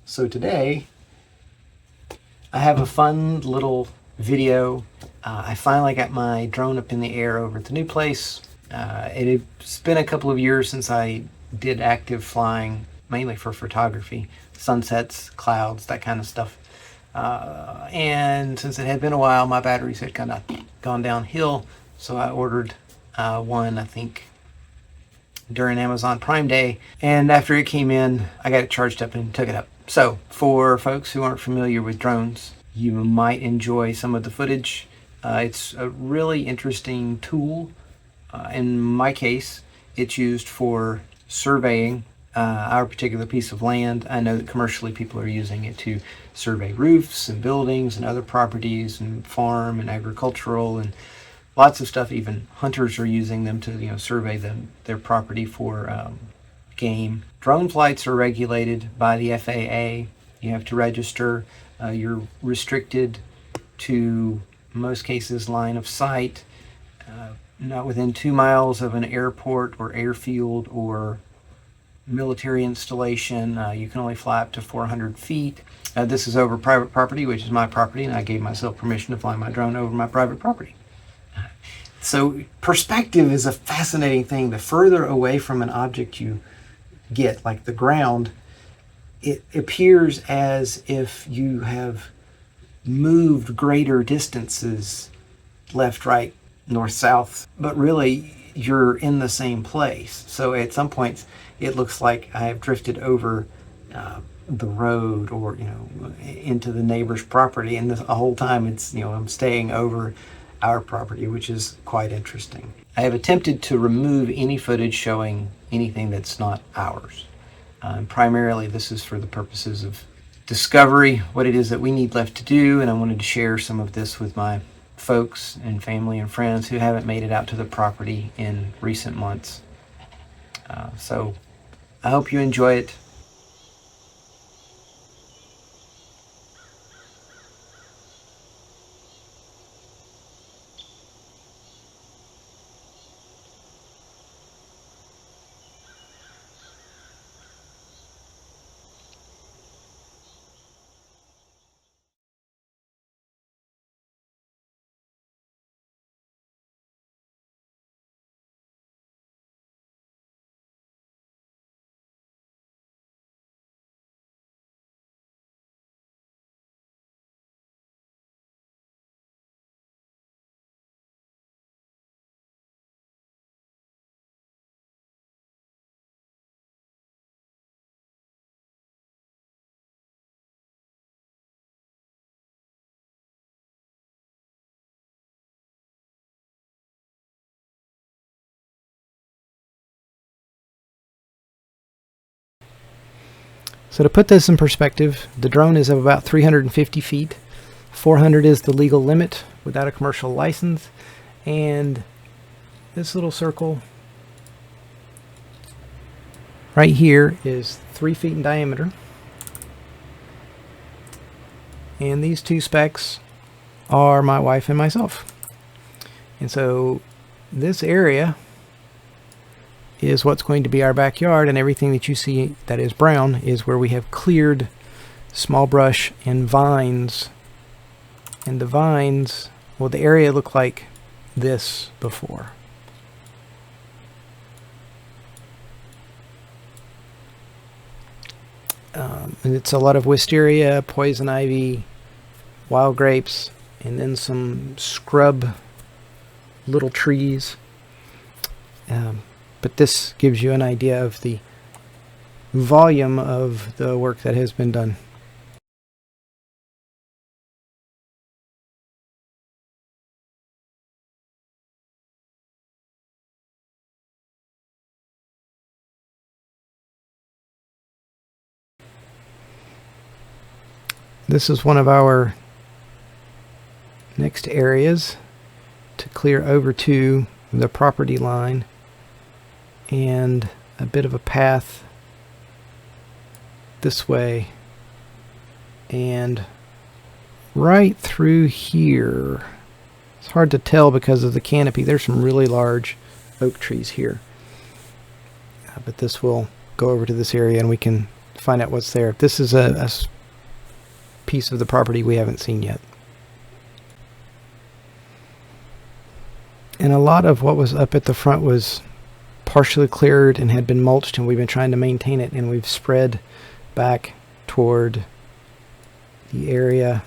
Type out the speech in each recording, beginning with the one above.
So today I have a fun little video. I finally got my drone up in the air over at the new place. It's been a couple of years since I did active flying, mainly for photography, sunsets, clouds, that kind of stuff. And since it had been a while, my batteries had kind of gone downhill, so I ordered one, I think, during Amazon Prime Day, and after it came in, I got it charged up and took it up. So for folks who aren't familiar with drones, you might enjoy some of the footage. It's a really interesting tool. In my case, it's used for surveying our particular piece of land. I know that commercially people are using it to survey roofs and buildings and other properties and farm and agricultural and lots of stuff. Even hunters are using them to survey their property for game. Drone flights are regulated by the FAA. You have to register. You're restricted to, in most cases, line of sight, not within 2 miles of an airport or airfield or military installation. You can only fly up to 400 feet. This is over private property, which is my property, and I gave myself permission to fly my drone over my private property. So perspective is a fascinating thing. The further away from an object you get, like the ground, it appears as if you have moved greater distances, left, right, north, south, but really you're in the same place. So at some points it looks like I have drifted over the road or into the neighbor's property, and the whole time it's I'm staying over our property, which is quite interesting. I have attempted to remove any footage showing anything that's not ours. Primarily this is for the purposes of discovery, what it is that we need left to do, and I wanted to share some of this with my folks and family and friends who haven't made it out to the property in recent months. So I hope you enjoy it. So to put this in perspective, the drone is of about 350 feet. 400 is the legal limit without a commercial license. And this little circle right here is 3 feet in diameter. And these two specks are my wife and myself. And so this area is what's going to be our backyard, and everything that you see that is brown is where we have cleared small brush and vines. And the vines, well, the area looked like this before. And it's a lot of wisteria, poison ivy, wild grapes, and then some scrub little trees. But this gives you an idea of the volume of the work that has been done. This is one of our next areas to clear over to the property line, and a bit of a path this way and right through here. It's hard to tell because of the canopy. There's some really large oak trees here, but this will go over to this area and we can to find out what's there. This is a piece of the property we haven't seen yet. And a lot of what was up at the front was partially cleared and had been mulched, and we've been trying to maintain it, and we've spread back toward the area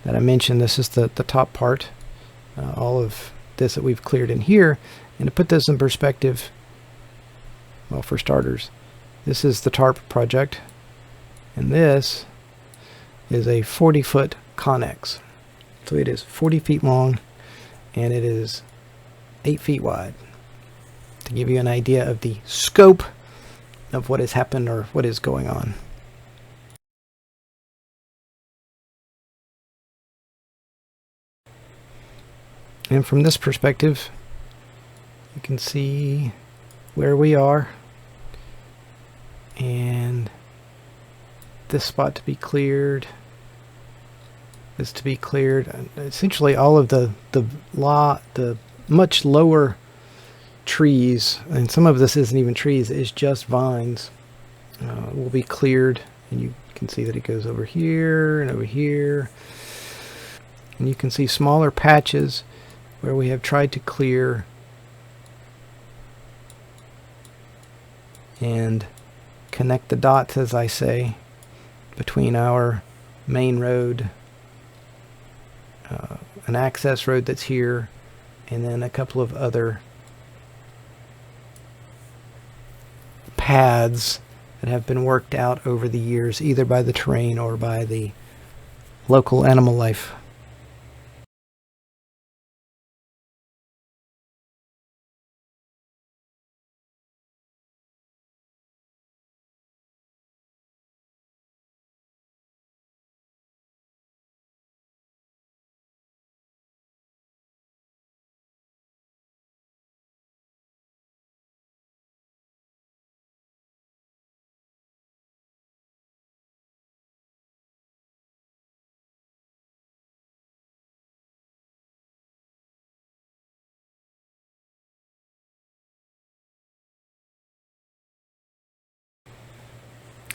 that I mentioned. This is the top part, all of this that we've cleared in here. And to put this in perspective, well, for starters, this is the tarp project, and this is a 40-foot Connex. So it is 40 feet long, and it is 8 feet wide, to give you an idea of the scope of what has happened or what is going on. And from this perspective, you can see where we are, and this spot to be cleared, this to be cleared. Essentially all of the much lower trees, and some of this isn't even trees, it's just vines, will be cleared. And you can see that it goes over here and over here, and you can see smaller patches where we have tried to clear and connect the dots, as I say, between our main road, an access road that's here, and then a couple of other paths that have been worked out over the years, either by the terrain or by the local animal life.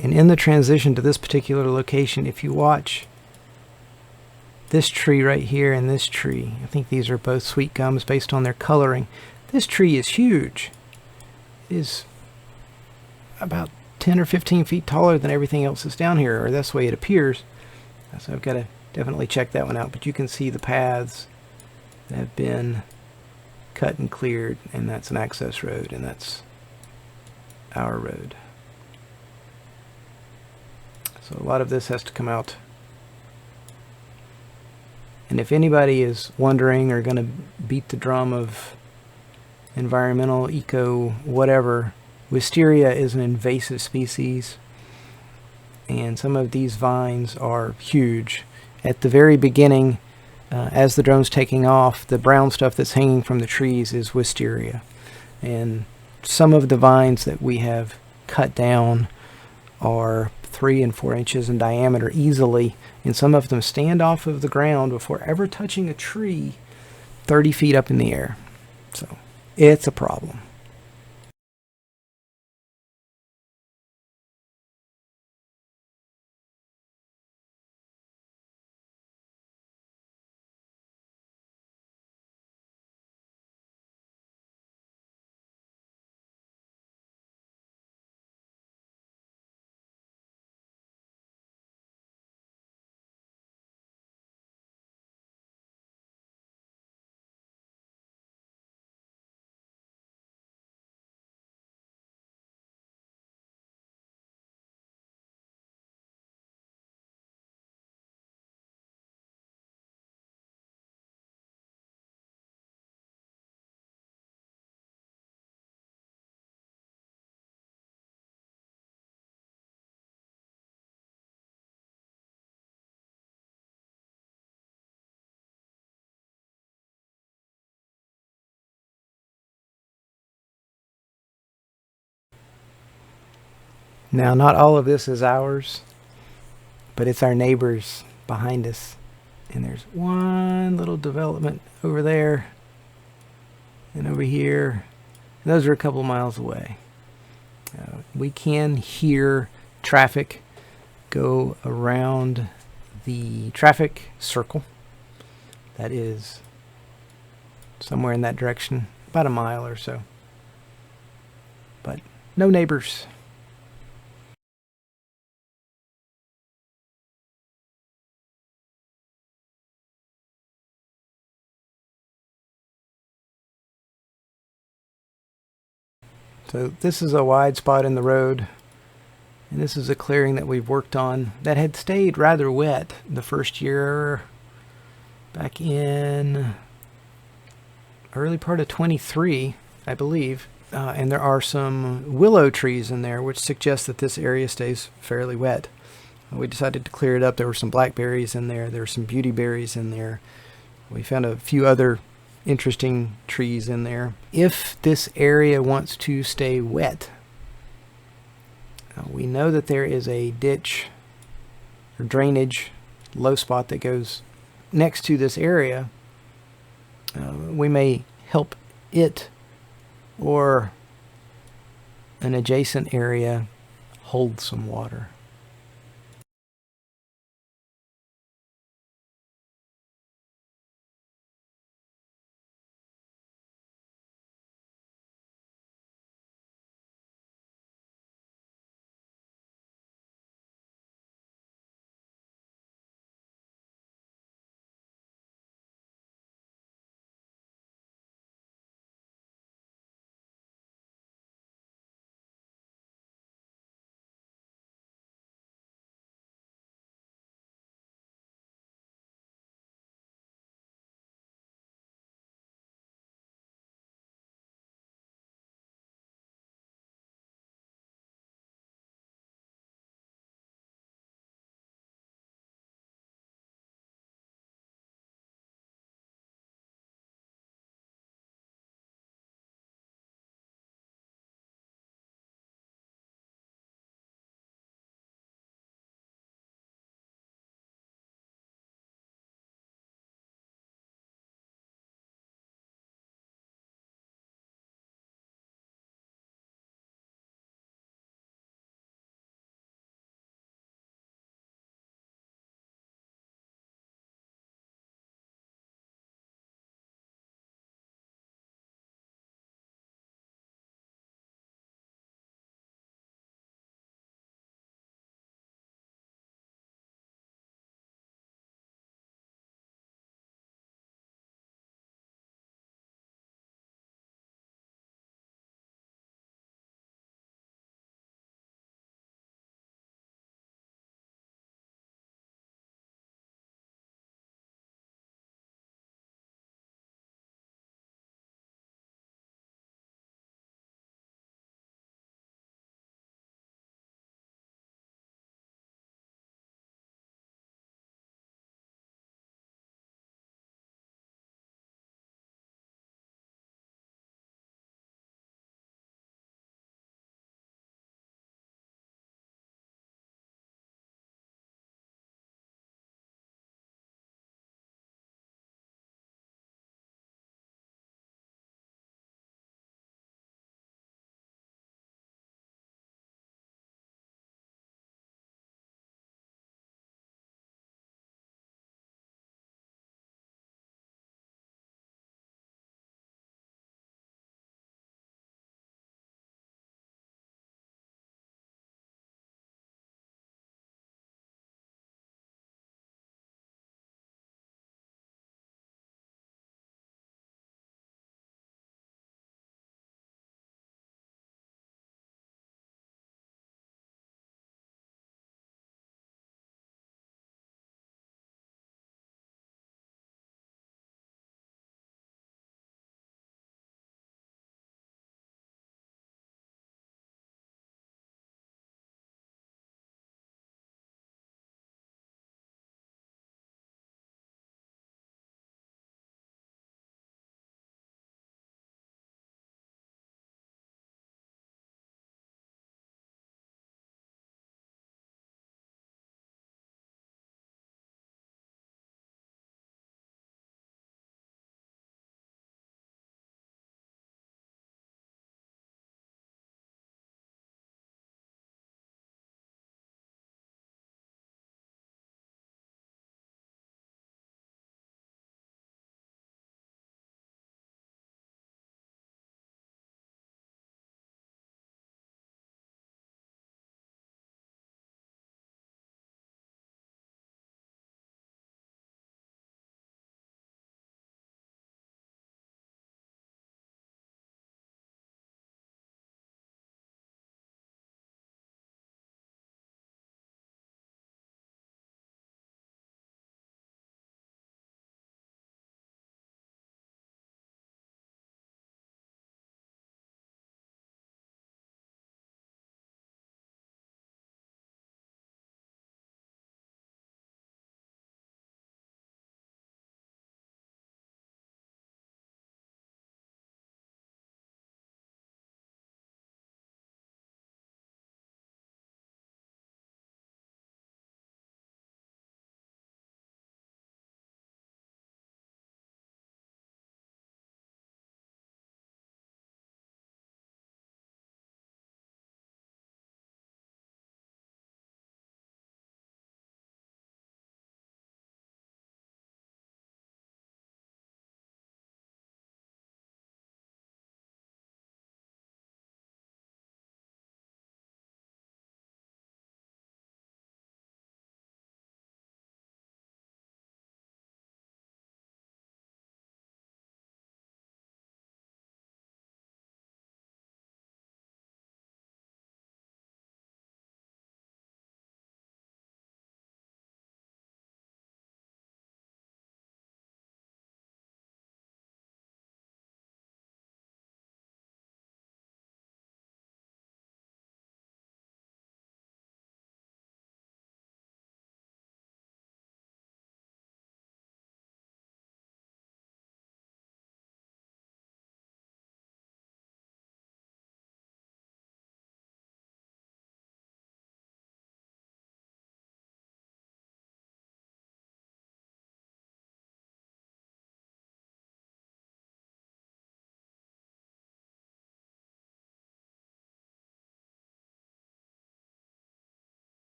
And in the transition to this particular location, if you watch this tree right here and this tree, I think these are both sweet gums based on their coloring. This tree is huge. It is about 10 or 15 feet taller than everything else that's down here, or that's the way it appears. So I've got to definitely check that one out. But you can see the paths that have been cut and cleared, and that's an access road, and that's our road. So a lot of this has to come out. And if anybody is wondering or going to beat the drum of environmental, eco, whatever, wisteria is an invasive species, and some of these vines are huge. At the very beginning, as the drone's taking off, the brown stuff that's hanging from the trees is wisteria. And some of the vines that we have cut down are 3 and 4 inches in diameter easily, and some of them stand off of the ground before ever touching a tree 30 feet up in the air. So it's a problem. Now, not all of this is ours, but it's our neighbors behind us. And there's one little development over there and over here. And those are a couple miles away. We can hear traffic go around the traffic circle. That is somewhere in that direction, about a mile or so. But no neighbors. So this is a wide spot in the road, and this is a clearing that we've worked on that had stayed rather wet the first year, back in early part of 23, I believe. And there are some willow trees in there, which suggests that this area stays fairly wet. We decided to clear it up. There were some blackberries in there. There were some beauty berries in there. We found a few other interesting trees in there. If this area wants to stay wet, we know that there is a ditch or drainage low spot that goes next to this area. We may help it or an adjacent area hold some water.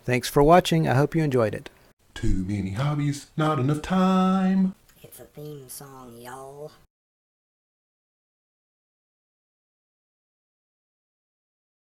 Thanks for watching. I hope you enjoyed it. Too many hobbies, not enough time. It's a theme song, y'all.